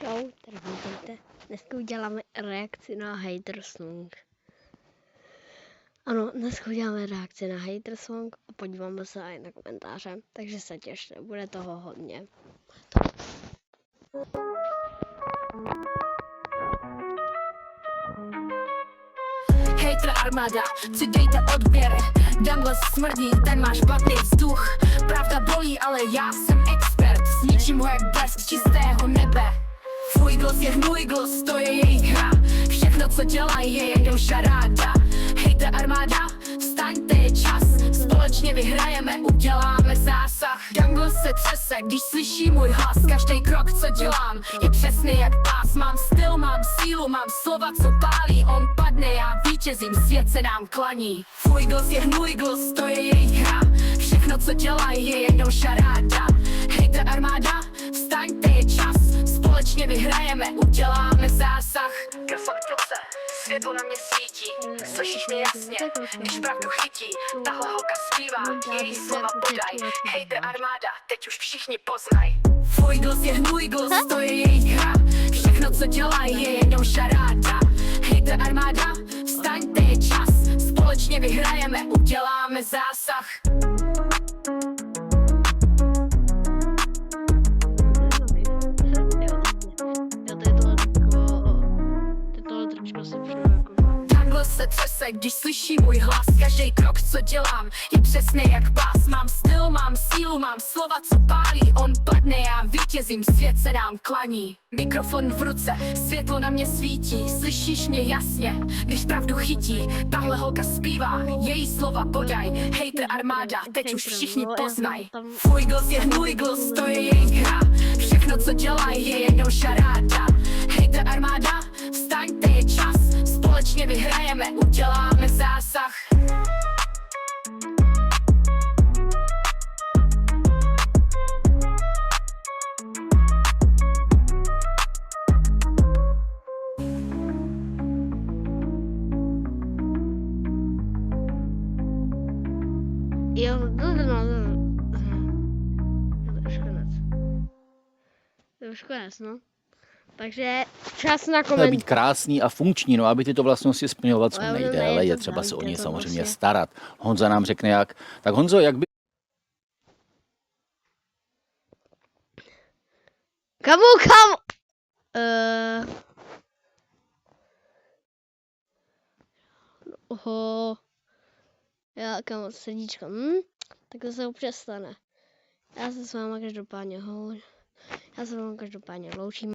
Čau, tady vítejte. Dneska uděláme reakci na Hater Song. Ano, dneska uděláme reakci na Hater Song a podíváme se i na komentáře. Takže se těšte, bude toho hodně. Hater armáda, přidejte odběr. Douglas smrdí, ten má špatný vzduch. Pravda bolí, ale já jsem expert. S ničím jak blesk z čistého nebe. Tvůj głos je můj głos, to je jejich hra. Všechno co dělají je jenom šaráda. Hater armáda, vstaňte, je čas. Společně vyhrajeme, uděláme zásah. Douglas se třese, když slyší můj hlas. Každý krok co dělám je přesný jak pás. Mám styl, mám sílu, mám slova co pálí. On padne, já vítězím, svět se nám klaní. Tvůj głos je můj głos, to je jejich hra. Všechno co dělají je jenom šaráda. Hater armáda, vstaňte, je čas. Společně vyhrajeme, uděláme zásah. Krasavce, světlo na mě svítí. Slyšíš mě jasně, když pravdu chytí. Tahle holka zpívá, její slova podaj. Hater armáda, teď už všichni poznaj. Tvůj głos je můj głos, to je jejich hra. Všechno co dělají je jenom šaráda. Hater armáda, vstaňte, je čas. Společně vyhrajeme, uděláme zásah. Se třese, když slyší můj hlas. Každý krok, co dělám, je přesný jak pás. Mám styl, mám sílu, mám slova, co pálí. On padne, já vítězím, svět se nám klaní. Mikrofon v ruce, světlo na mě svítí. Slyšíš mě jasně, když pravdu chytí. Tahle holka zpívá, její slova podaj. Hater armáda, teď už všichni poznaj. Tvůj głos je můj głos, to je jejich hra. Všechno, co dělají, je jenom šaráda. Hater armáda, vstaňte, je čas. Společně vyhrajeme, uděláme zásah. Jo, to už konec, no. Takže čas na Musí komentář. být krásný a funkční, no aby tyto vlastnosti splňovat co Ale nejdéle, ne, je to třeba se o ně to samozřejmě prostě. starat. Honza nám řekne jak. Tak Honzo, jak by... Kam? Oho. Já kam srdíčko. Tak to se přestane. Já se s váma každopádně loučím.